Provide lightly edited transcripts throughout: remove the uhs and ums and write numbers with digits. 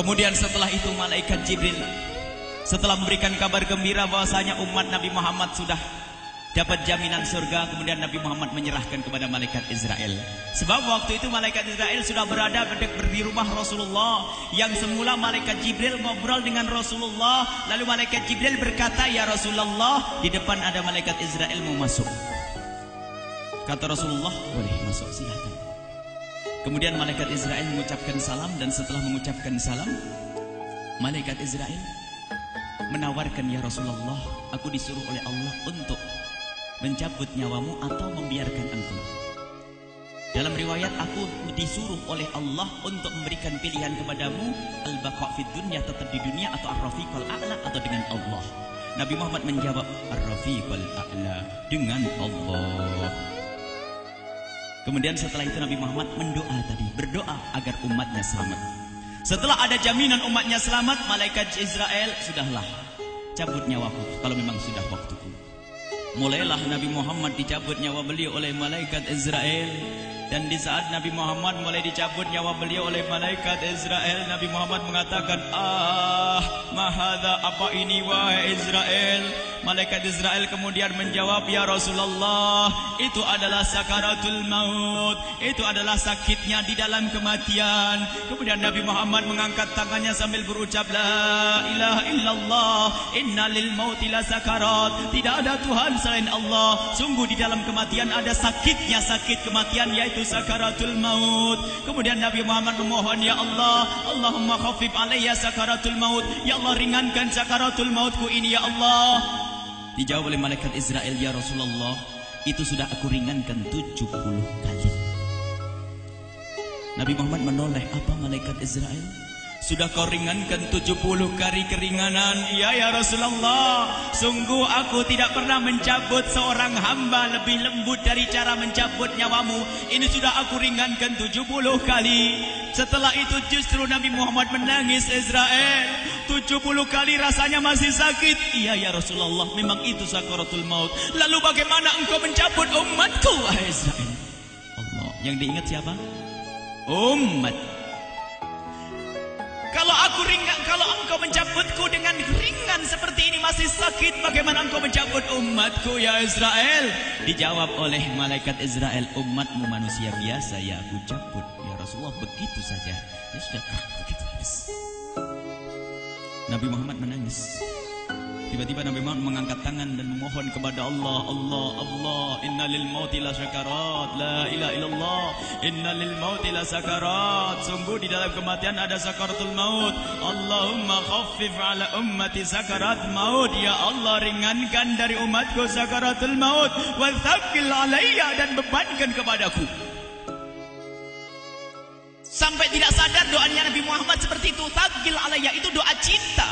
Kemudian setelah itu malaikat Jibril setelah memberikan kabar gembira bahwasanya umat Nabi Muhammad sudah dapat jaminan surga, kemudian Nabi Muhammad menyerahkan kepada malaikat Israel. Sebab waktu itu malaikat Israel sudah berada di rumah Rasulullah. Yang semula malaikat Jibril ngobrol dengan Rasulullah, lalu malaikat Jibril berkata, "Ya Rasulullah, di depan ada malaikat Israel mau masuk." Kata Rasulullah, "Boleh masuk, silakan." Kemudian malaikat Israel mengucapkan salam, dan setelah mengucapkan salam, malaikat Israel menawarkan, "Ya Rasulullah, aku disuruh oleh Allah untuk mencabut nyawamu atau membiarkan engkau." Dalam riwayat, aku disuruh oleh Allah untuk memberikan pilihan kepadamu, al-baqa' fid dunya, tetap di dunia, atau ar-rafiqal a'la, atau dengan Allah. Nabi Muhammad menjawab, ar-rafiqal a'la, dengan Allah. Kemudian setelah itu Nabi Muhammad berdoa agar umatnya selamat. Setelah ada jaminan umatnya selamat, malaikat Israel, "Sudahlah, cabut nyawaku kalau memang sudah waktuku." Mulailah Nabi Muhammad dicabut nyawa beliau oleh malaikat Israel. Dan di saat Nabi Muhammad mulai dicabut nyawa beliau oleh malaikat Israel, Nabi Muhammad mengatakan, mahadha, apa ini wahai Israel? Malaikat Israel kemudian menjawab, "Ya Rasulullah, itu adalah sakaratul maut, itu adalah sakitnya di dalam kematian." Kemudian Nabi Muhammad mengangkat tangannya sambil berucap, "La ilaha illallah, inna lil mauti la sakarat." Tidak ada Tuhan selain Allah. Sungguh di dalam kematian ada sakitnya, sakit kematian, yaitu sakaratul maut. Kemudian Nabi Muhammad memohon, "Ya Allah, Allahumma khaffif alayya sakaratul maut." Ya Allah, ringankan sakaratul mautku ini ya Allah. Dijawab oleh malaikat Israel, "Ya Rasulullah, itu sudah aku ringankan 70 kali." Nabi Muhammad menoleh, "Apa malaikat Israel? Sudah kau ringankan 70 kali keringanan?" "Iya ya Rasulullah, sungguh aku tidak pernah mencabut seorang hamba lebih lembut dari cara mencabut nyawamu. Ini sudah aku ringankan 70 kali. Setelah itu justru Nabi Muhammad menangis, "Israel, 70 kali rasanya masih sakit." "Iya ya Rasulullah, memang itu sakaratul maut." "Lalu bagaimana engkau mencabut umatku wahai Israel?" Allah, yang diingat siapa? Umat. Kalau engkau mencabutku dengan ringan seperti ini masih sakit, bagaimana engkau mencabut umatku ya Israel? Dijawab oleh malaikat Israel, "Umatmu manusia biasa, ya aku cabut." "Ya Rasulullah, begitu saja." "Ya sudah, begitu habis." Nabi Muhammad menangis. Tiba-tiba Nabi Muhammad mengangkat tangan dan memohon kepada Allah, "Allah, Allah, inna lil mauti la sakarat, la ilaha illallah, inna lil mauti la sakarat." Sungguh di dalam kematian ada sakaratul maut. Allahumma khaffif ala ummati sakarat maut. Ya Allah, ringankan dari umatku sakaratul maut. Wa thaqqil alayya, dan bebankan kepadaku. Sampai tidak sadar doanya Nabi Muhammad seperti itu. Thaqqil alayya itu doa cinta.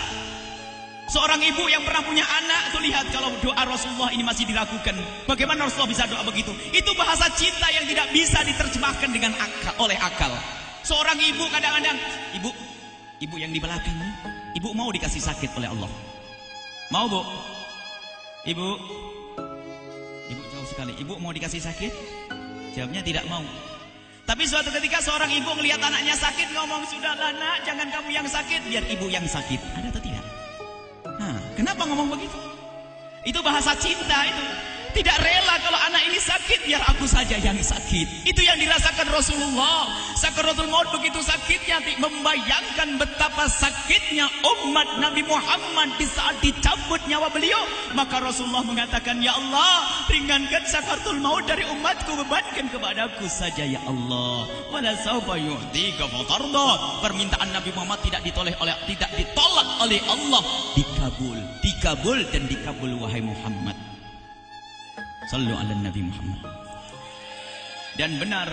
Seorang ibu yang pernah punya anak, tuh lihat kalau doa Rasulullah ini masih dilakukan. Bagaimana Rasulullah bisa doa begitu? Itu bahasa cinta yang tidak bisa diterjemahkan dengan oleh akal. Seorang ibu kadang-kadang, ibu yang di belakang, ibu mau dikasih sakit oleh Allah? Mau, Bu? Ibu jauh sekali. Ibu mau dikasih sakit? Jawabnya tidak mau. Tapi suatu ketika seorang ibu melihat anaknya sakit, ngomong, "Sudahlah nak, jangan kamu yang sakit, biar ibu yang sakit." Ada atau tidak? Kenapa ngomong begitu? Itu bahasa cinta itu. Tidak rela kalau anak ini sakit, biar aku saja yang sakit. Itu yang dirasakan Rasulullah. Sakaratul maut begitu sakitnya, membayangkan betapa sakitnya umat Nabi Muhammad di saat dicabut nyawa beliau. Maka Rasulullah mengatakan, "Ya Allah, ringankan sakaratul maut dari umatku, bebankan kepadaku saja ya Allah." Wala sawfa yu'tika fatarda. Permintaan Nabi Muhammad tidak ditolak oleh Allah, dikabul dan dikabul wahai Muhammad. Sallu ala Nabi Muhammad. Dan benar,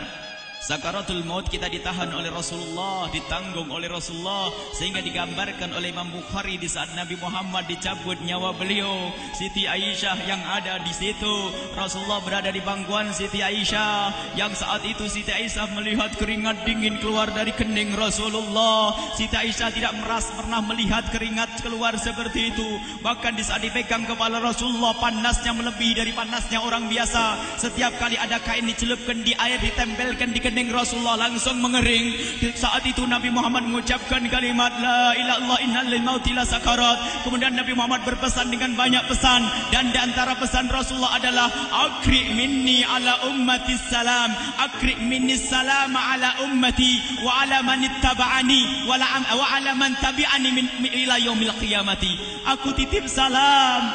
sakaratul maut kita ditahan oleh Rasulullah, ditanggung oleh Rasulullah, sehingga digambarkan oleh Imam Bukhari di saat Nabi Muhammad dicabut nyawa beliau. Siti Aisyah yang ada di situ, Rasulullah berada di pangkuan Siti Aisyah, yang saat itu Siti Aisyah melihat keringat dingin keluar dari kening Rasulullah. Siti Aisyah tidak pernah melihat keringat keluar seperti itu. Bahkan di saat dipegang kepala Rasulullah, panasnya melebihi dari panasnya orang biasa. Setiap kali ada kain dicelupkan di air, ditempelkan di kening Rasulullah langsung mengering. Saat itu Nabi Muhammad mengucapkan kalimat la ilaha illallah innal lil mauti la sakarat. Kemudian Nabi Muhammad berpesan dengan banyak pesan, dan di antara pesan Rasulullah adalah akri minni ala ummati salam, akri minni salam ala ummati wa ala man ittaba'ani wa ala man tabi'ani min ila yaumil qiyamati. Aku titip salam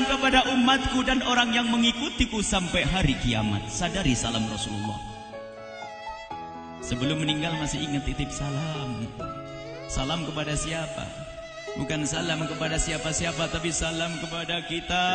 kepada umatku dan orang yang mengikutiku sampai hari kiamat. Sadari salam Rasulullah. Sebelum meninggal masih ingat titip salam. Salam kepada siapa? Bukan salam kepada siapa-siapa, tapi salam kepada kita.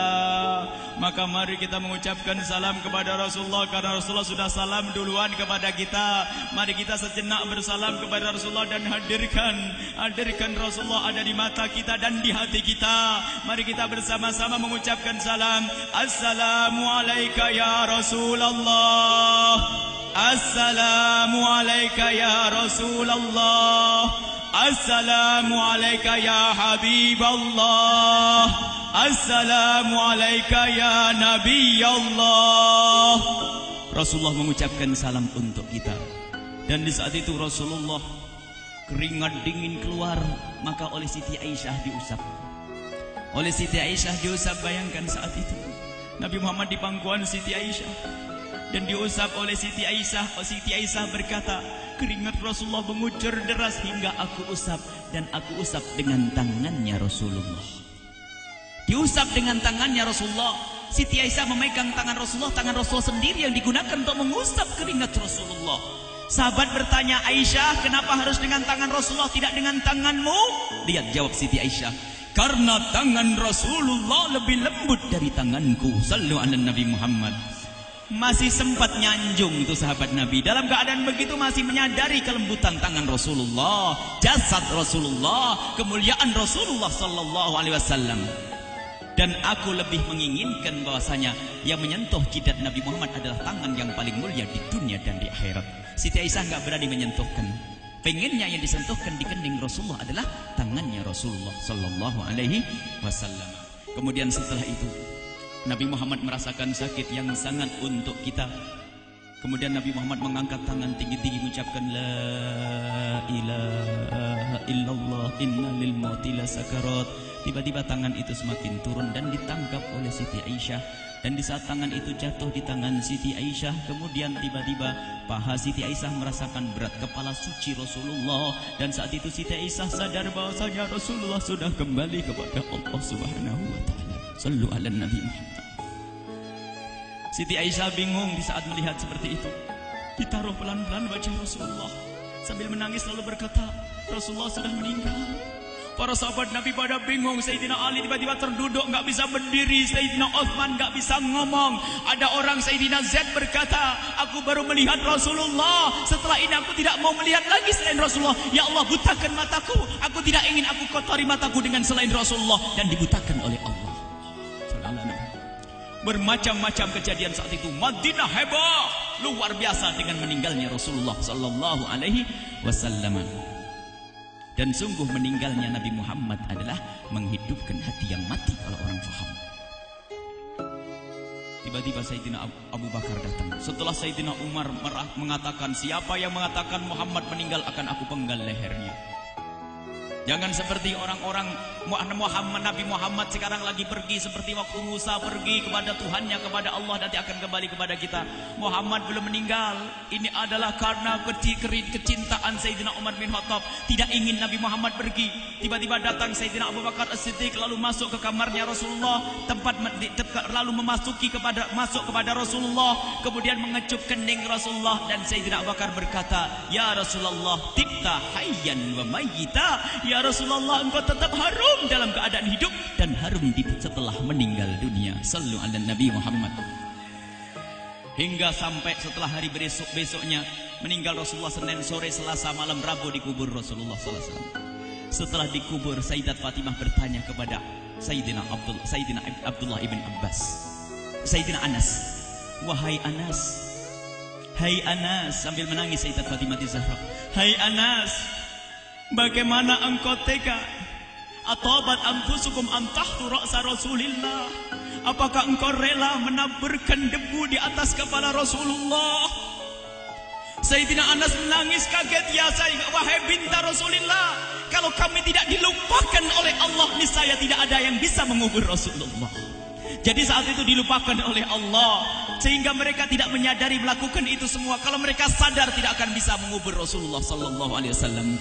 Maka mari kita mengucapkan salam kepada Rasulullah, karena Rasulullah sudah salam duluan kepada kita. Mari kita sejenak bersalam kepada Rasulullah dan hadirkan Rasulullah ada di mata kita dan di hati kita. Mari kita bersama-sama mengucapkan salam. Assalamualaikum ya Rasulullah. Assalamualaikum ya Rasulullah. Assalamualaikum ya Habiballah. Assalamualaikum ya Nabi Allah. Rasulullah mengucapkan salam untuk kita. Dan di saat itu Rasulullah keringat dingin keluar, maka oleh Siti Aisyah diusap. Oleh Siti Aisyah diusap, bayangkan saat itu Nabi Muhammad di pangkuan Siti Aisyah dan diusap oleh Siti Aisyah. Siti Aisyah berkata, keringat Rasulullah mengucur deras hingga aku usap, dan aku usap dengan tangannya Rasulullah. Diusap dengan tangannya Rasulullah. Siti Aisyah memegang tangan Rasulullah sendiri yang digunakan untuk mengusap keringat Rasulullah. Sahabat bertanya, Aisyah, kenapa harus dengan tangan Rasulullah tidak dengan tanganmu? Lihat jawab Siti Aisyah, karena tangan Rasulullah lebih lembut dari tanganku. Sallu ala Nabi Muhammad. Masih sempat nyanjung itu sahabat Nabi. Dalam keadaan begitu masih menyadari kelembutan tangan Rasulullah, jasad Rasulullah, kemuliaan Rasulullah sallallahu alaihi wasallam. Dan aku lebih menginginkan bahwasanya yang menyentuh jidat Nabi Muhammad adalah tangan yang paling mulia di dunia dan di akhirat. Siti Aisyah enggak berani menyentuhkan. Pengennya yang disentuhkan di kening Rasulullah adalah tangannya Rasulullah sallallahu alaihi wasallam. Kemudian setelah itu Nabi Muhammad merasakan sakit yang sangat untuk kita. Kemudian Nabi Muhammad mengangkat tangan tinggi-tinggi mengucapkan la ilaha illallah inna lil mauti la sakarat. Tiba-tiba tangan itu semakin turun dan ditangkap oleh Siti Aisyah. Dan di saat tangan itu jatuh di tangan Siti Aisyah, kemudian tiba-tiba paha Siti Aisyah merasakan berat kepala suci Rasulullah. Dan saat itu Siti Aisyah sadar bahwasanya Rasulullah sudah kembali kepada Allah Subhanahu wa taala. Sallu ala Nabi Muhammad. Siti Aisyah bingung di saat melihat seperti itu. Ditaruh pelan-pelan wajah Rasulullah. Sambil menangis lalu berkata, Rasulullah sudah meninggal. Para sahabat Nabi pada bingung. Sayyidina Ali tiba-tiba terduduk, nggak bisa berdiri. Sayyidina Utsman nggak bisa ngomong. Ada orang Sayyidina Zaid berkata, aku baru melihat Rasulullah. Setelah ini aku tidak mau melihat lagi selain Rasulullah. Ya Allah, butakan mataku. Aku tidak ingin aku kotori mataku dengan selain Rasulullah. Dan dibutakan oleh Allah. Bermacam-macam kejadian saat itu. Madinah heboh luar biasa dengan meninggalnya Rasulullah sallallahu alaihi wasallam. Dan sungguh meninggalnya Nabi Muhammad adalah menghidupkan hati yang mati kalau orang faham. Tiba-tiba Sayyidina Abu Bakar datang. Setelah Sayyidina Umar mengatakan, siapa yang mengatakan Muhammad meninggal akan aku penggal lehernya. Jangan seperti orang-orang Nabi Muhammad sekarang lagi pergi seperti waktu Musa pergi kepada Tuhannya, kepada Allah, nanti akan kembali kepada kita. Muhammad belum meninggal. Ini adalah karena kecintaan Sayyidina Umar bin Khattab, tidak ingin Nabi Muhammad pergi. Tiba-tiba datang Sayyidina Abu Bakar As-Siddiq lalu masuk ke kamarnya Rasulullah, lalu masuk kepada Rasulullah, kemudian mengecup kening Rasulullah. Dan Sayyidina Abu Bakar berkata, ya Rasulullah, tibta hayyan wa mayyita. Ya Rasulullah, engkau tetap harum dalam keadaan hidup dan harum setelah meninggal dunia. Sallu ala Nabi Muhammad. Hingga sampai setelah hari besoknya meninggal Rasulullah, Senin sore, Selasa malam, Rabu dikubur Rasulullah sallallahu alaihi wasallam. Setelah dikubur, Sayyidat Fatimah bertanya kepada Sayyidina Abdullah ibn Abbas, Sayyidina Anas, wahai Anas, hai Anas, sambil menangis Sayyidat Fatimah Zahra, hai Anas, bagaimana engkau tega? Atabat anfusukum an tahtu ra'sa Rasulillah. Apakah engkau rela menaburkan debu di atas kepala Rasulullah? Sayyidina Anas menangis kaget, ya wahai binta Rasulullah, kalau kami tidak dilupakan oleh Allah, niscaya tidak ada yang bisa mengubur Rasulullah. Jadi saat itu dilupakan oleh Allah, sehingga mereka tidak menyadari melakukan itu semua. Kalau mereka sadar, tidak akan bisa mengubur Rasulullah sallallahu alaihi wasallam.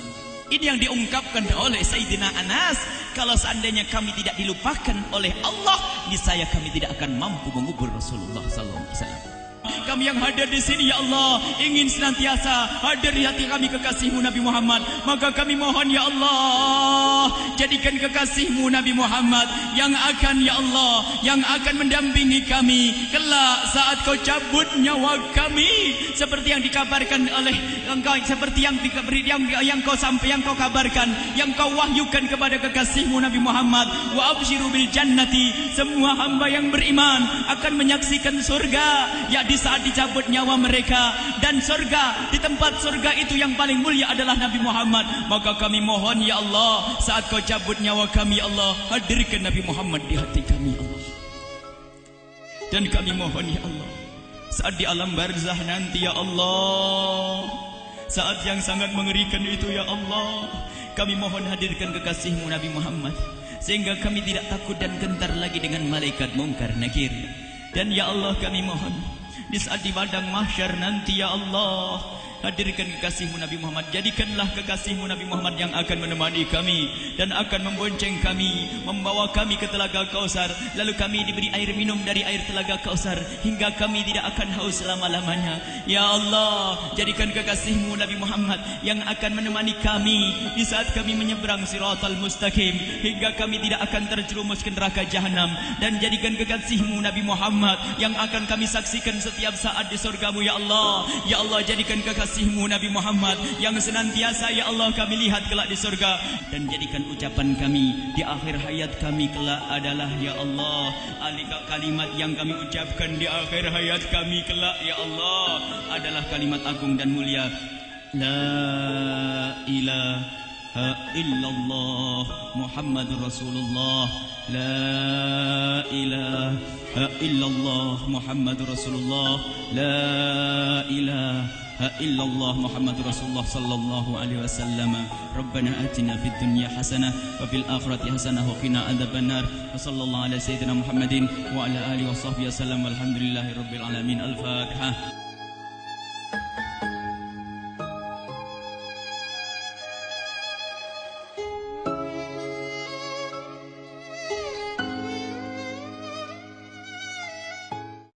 Ini yang diungkapkan oleh Sayyidina Anas, kalau seandainya kami tidak dilupakan oleh Allah, niscaya kami tidak akan mampu mengubur Rasulullah sallallahu alaihi wasallam. Kami yang hadir di sini, ya Allah, ingin senantiasa hadir di hati kami kekasih-Mu Nabi Muhammad. Maka kami mohon, ya Allah, jadikan kekasih-Mu Nabi Muhammad yang akan, ya Allah, yang akan mendampingi kami kelak saat Kau cabut nyawa kami, seperti yang dikabarkan oleh Engkau, seperti yang Kau kabarkan, yang Kau wahyukan kepada kekasih-Mu Nabi Muhammad. Wa absyiru bil jannati, semua hamba yang beriman akan menyaksikan surga, ya di saat dicabut nyawa mereka, dan surga, di tempat surga itu yang paling mulia adalah Nabi Muhammad. Maka kami mohon, ya Allah, saat Kau cabut nyawa kami, ya Allah, hadirkan Nabi Muhammad di hati kami, ya Allah. Dan kami mohon, ya Allah, saat di alam barzah nanti, ya Allah, saat yang sangat mengerikan itu, ya Allah, kami mohon hadirkan kekasih-Mu Nabi Muhammad, sehingga kami tidak takut dan gentar lagi dengan malaikat mungkar nakir. Dan ya Allah, kami mohon di saat di padang mahsyar nanti, ya Allah, hadirkan kekasih-Mu Nabi Muhammad. Jadikanlah kekasih-Mu Nabi Muhammad yang akan menemani kami dan akan membonceng kami, membawa kami ke telaga Kausar. Lalu kami diberi air minum dari air telaga Kausar hingga kami tidak akan haus selama-lamanya. Ya Allah, jadikan kekasih-Mu Nabi Muhammad yang akan menemani kami di saat kami menyeberang Siratal Mustaqim hingga kami tidak akan terjerumus ke neraka Jahanam. Dan jadikan kekasih-Mu Nabi Muhammad yang akan kami saksikan setiap saat di surga-Mu, ya Allah. Ya Allah, jadikan kekasih-Mu Nabi Muhammad yang senantiasa, ya Allah, kami lihat kelak di surga. Dan jadikan ucapan kami di akhir hayat kami kelak adalah, ya Allah, kalimat yang kami ucapkan di akhir hayat kami kelak, ya Allah, adalah kalimat agung dan mulia, la ilaha illallah Muhammadur Rasulullah, la ilaha illallah Muhammadur Rasulullah, la ilaha illallah Muhammadur Rasulullah sallallahu alaihi wasallam. Rabbana atina fid dunya hasanah wa fil akhirati hasanah wa qina adzabannar. Wa sallallahu ala sayyidina Muhammadin wa ala alihi wa sahbihi wasallam. Walhamdulillahirabbil alamin. Al-Fatihah.